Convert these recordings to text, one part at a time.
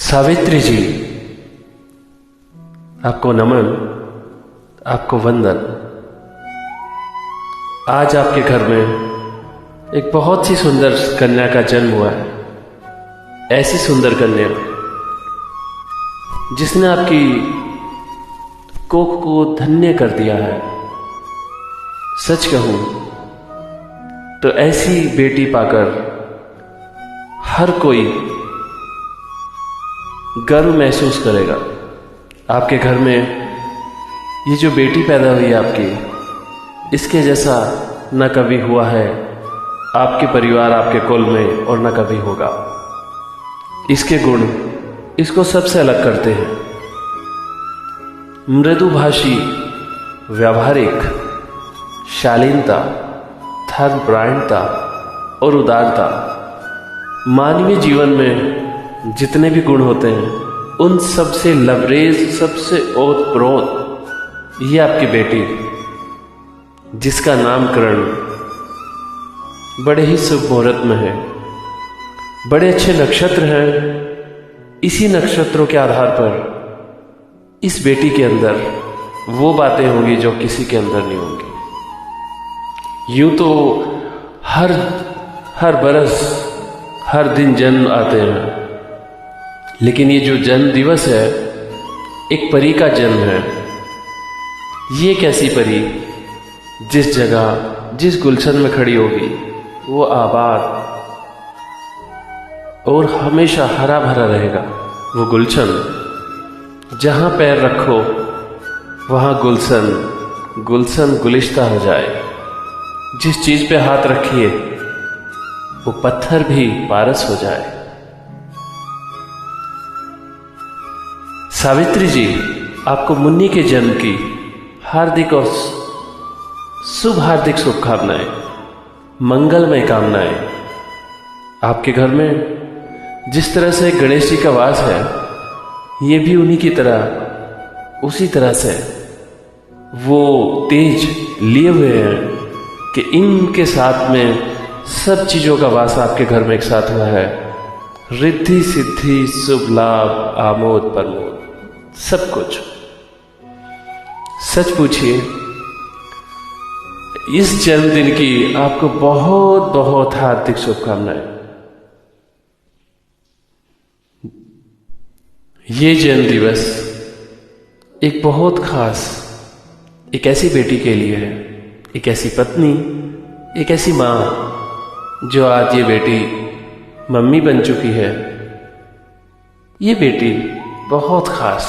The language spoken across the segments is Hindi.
सावित्री जी, आपको नमन, आपको वंदन। आज आपके घर में एक बहुत सी सुंदर कन्या का जन्म हुआ है। ऐसी सुंदर कन्या जिसने आपकी कोख को धन्य कर दिया है। सच कहूं तो ऐसी बेटी पाकर हर कोई गर्व महसूस करेगा। आपके घर में ये जो बेटी पैदा हुई है आपकी, इसके जैसा न कभी हुआ है आपके परिवार, आपके कुल में, और न कभी होगा। इसके गुण इसको सबसे अलग करते हैं। मृदुभाषी, व्यावहारिक, शालीनता, धर्मपरायणता और उदारता। मानवीय जीवन में जितने भी गुण होते हैं उन सबसे लबरेज, सबसे ओतप्रोत ये आपकी बेटी, जिसका नामकरण बड़े ही शुभ मुहूर्त में है। बड़े अच्छे नक्षत्र हैं। इसी नक्षत्रों के आधार पर इस बेटी के अंदर वो बातें होंगी जो किसी के अंदर नहीं होंगी। यूं तो हर बरस, हर दिन जन्म आते हैं, लेकिन ये जो जन्म दिवस है एक परी का जन्म है। ये एक ऐसी परी जिस जगह, जिस गुलशन में खड़ी होगी वो आबाद और हमेशा हरा भरा रहेगा। वो गुलशन जहां पैर रखो वहां गुलशन गुलशन गुलिश्ता हो जाए। जिस चीज पे हाथ रखिए वो पत्थर भी पारस हो जाए। सावित्री जी, आपको मुन्नी के जन्म की हार्दिक और हार्दिक शुभकामनाएं, मंगलमय कामनाएं। आपके घर में जिस तरह से गणेश जी का वास है, ये भी उन्हीं की तरह, उसी तरह से वो तेज लिए हुए हैं कि इनके साथ में सब चीजों का वास आपके घर में एक साथ हुआ है। रिद्धि सिद्धि, शुभ लाभ, आमोद प्रमोद, सब कुछ। सच पूछिए, इस जन्मदिन की आपको बहुत बहुत हार्दिक शुभकामनाएं। ये जन्म दिवस एक बहुत खास, एक ऐसी बेटी के लिए है, एक ऐसी पत्नी, एक ऐसी मां जो आज ये बेटी मम्मी बन चुकी है। ये बेटी बहुत खास,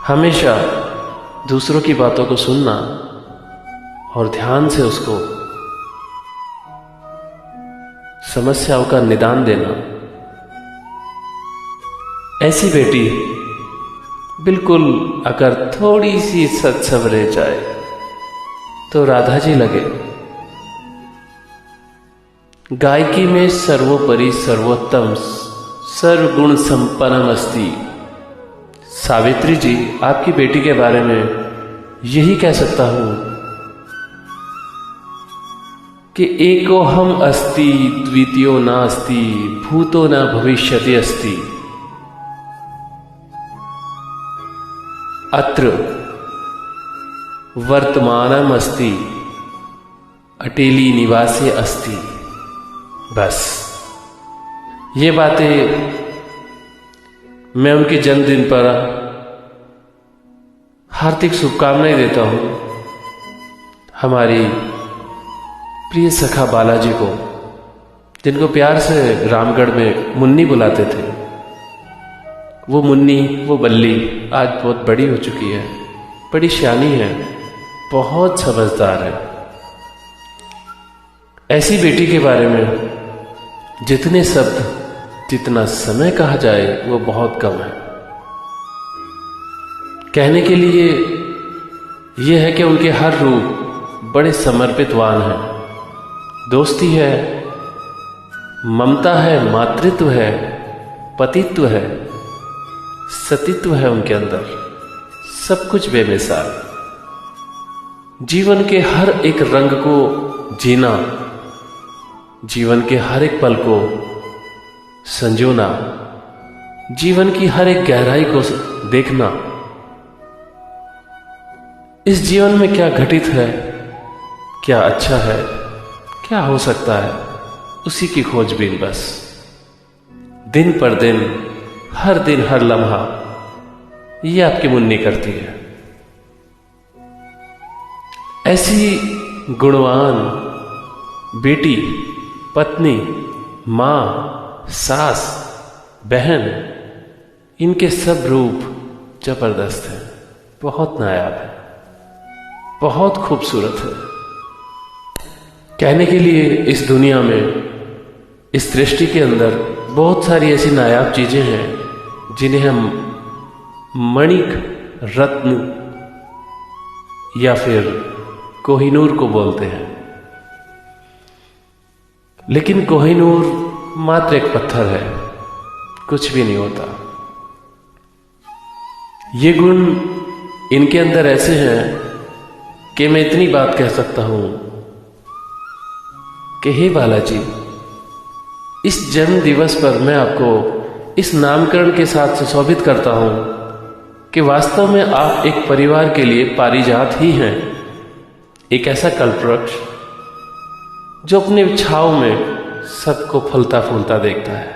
हमेशा दूसरों की बातों को सुनना और ध्यान से उसको समस्याओं का निदान देना। ऐसी बेटी बिल्कुल अगर थोड़ी सी सत्सवरे जाए तो राधा जी लगे। गायकी में सर्वोपरि सर्वोत्तम सर्वगुण संपन्नम अस्ति। सावित्री जी, आपकी बेटी के बारे में यही कह सकता हूं कि एको हम अस्ति द्वितीयो नास्ति भूतो न भविष्यति अस्ति। अत्र वर्तमानम अस्ति अटेली निवासे अस्ति। बस ये बातें मैं उनके जन्मदिन पर हार्दिक शुभकामनाएं देता हूं हमारी प्रिय सखा बालाजी को, जिनको प्यार से रामगढ़ में मुन्नी बुलाते थे। वो मुन्नी, वो बल्ली आज बहुत बड़ी हो चुकी है, बड़ी सियानी है, बहुत समझदार है। ऐसी बेटी के बारे में जितने शब्द, जितना समय कहा जाए वो बहुत कम है। कहने के लिए यह है कि उनके हर रूप बड़े समर्पितवान हैं। दोस्ती है, ममता है, मातृत्व है, पतित्व है, सतीत्व है उनके अंदर, सब कुछ बेमिसाल। जीवन के हर एक रंग को जीना, जीवन के हर एक पल को संजोना जीवन की हर एक गहराई को देखना, इस जीवन में क्या घटित है, क्या अच्छा है, क्या हो सकता है, उसी की खोजबीन बस। दिन पर दिन हर लम्हा ये आपकी मुन्नी करती है। ऐसी गुणवान बेटी, पत्नी, मां, सास, बहन, इनके सब रूप जबरदस्त हैं, बहुत नायाब है, बहुत खूबसूरत है। कहने के लिए इस दुनिया में, इस सृष्टि के अंदर बहुत सारी ऐसी नायाब चीजें हैं जिन्हें हम मणिक, रत्न या फिर कोहिनूर को बोलते हैं। लेकिन कोहिनूर मात्र एक पत्थर है, कुछ भी नहीं होता। ये गुण इनके अंदर ऐसे हैं कि मैं इतनी बात कह सकता हूं कि हे बालाजी, इस जन्म दिवस पर मैं आपको इस नामकरण के साथ सुशोभित करता हूं कि वास्तव में आप एक परिवार के लिए पारिजात ही हैं, एक ऐसा कल्पवृक्ष जो अपने छाव में सबको फलता फूलता देखता है।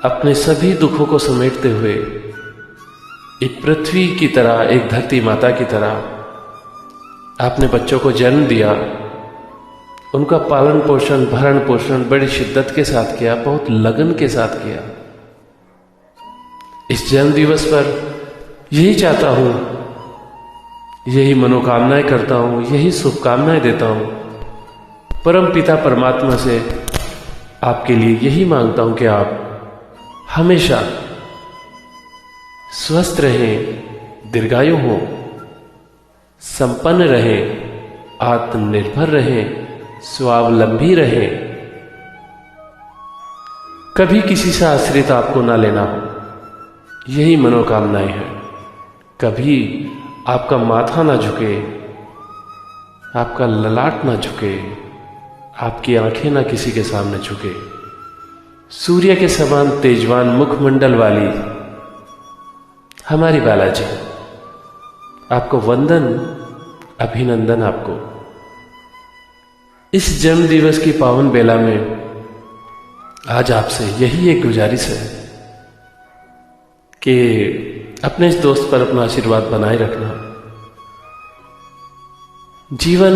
अपने सभी दुखों को समेटते हुए एक पृथ्वी की तरह, एक धरती माता की तरह आपने बच्चों को जन्म दिया, उनका पालन पोषण, भरण पोषण बड़ी शिद्दत के साथ किया, बहुत लगन के साथ किया। इस जन्म दिवस पर यही चाहता हूं, यही मनोकामनाएं करता हूं, यही शुभकामनाएं देता हूं, परम पिता परमात्मा से आपके लिए यही मांगता हूं कि आप हमेशा स्वस्थ रहें, दीर्घायु हो, संपन्न रहें, आत्मनिर्भर रहें, स्वावलंबी रहें, कभी किसी से आश्रित आपको ना लेना हो, यही मनोकामनाएं हैं। कभी आपका माथा ना झुके, आपका ललाट ना झुके, आपकी आंखें ना किसी के सामने झुके। सूर्य के समान तेजवान मुखमंडल वाली हमारी बालाजी, आपको वंदन, अभिनंदन। आपको इस जन्म दिवस की पावन बेला में आज आपसे यही एक गुजारिश है कि अपने इस दोस्त पर अपना आशीर्वाद बनाए रखना। जीवन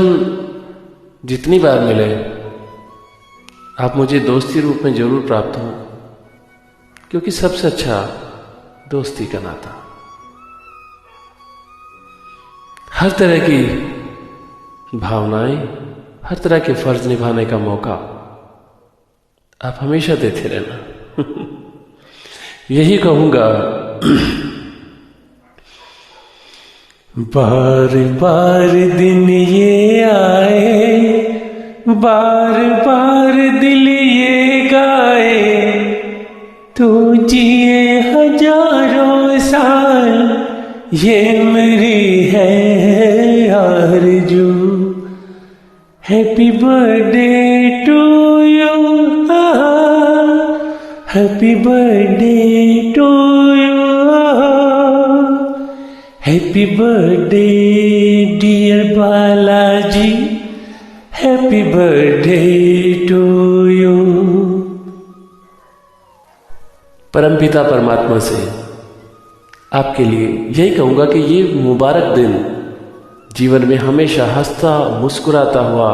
जितनी बार मिले, आप मुझे दोस्ती रूप में जरूर प्राप्त हो, क्योंकि सबसे अच्छा दोस्ती का नाता। हर तरह की भावनाएं, हर तरह के फर्ज निभाने का मौका आप हमेशा देते रहना। यही कहूंगा, बार बार दिन ये आए, बार बार दिल ये गाए, तू जिए हजारों साल, ये मेरी है आरज़ू। Happy birthday to you, happy birthday to you, happy birthday dear Balaji, happy birthday to you. परमपिता परमात्मा से आपके लिए यही कहूंगा कि ये मुबारक दिन जीवन में हमेशा हंसता मुस्कुराता हुआ,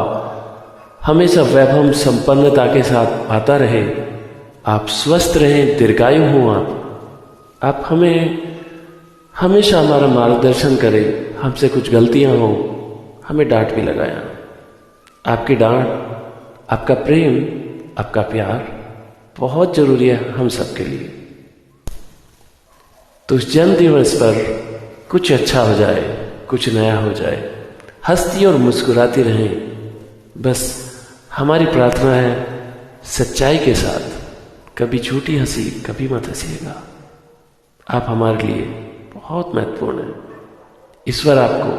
हमेशा वैभव संपन्नता के साथ आता रहे। आप स्वस्थ रहें, दीर्घायु हों। आप हमें हमेशा हमारा मार्गदर्शन करें। हमसे कुछ गलतियां हों, हमें डांट भी लगाया। आपकी डांट, आपका प्रेम, आपका प्यार बहुत जरूरी है हम सबके लिए। तो इस जन्म दिवस पर कुछ अच्छा हो जाए, कुछ नया हो जाए, हंसती और मुस्कुराती रहें, बस हमारी प्रार्थना है। सच्चाई के साथ, कभी झूठी हंसी कभी मत हंसिएगा। आप हमारे लिए बहुत महत्वपूर्ण हैं। ईश्वर आपको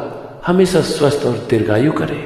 हमेशा स्वस्थ और दीर्घायु करे।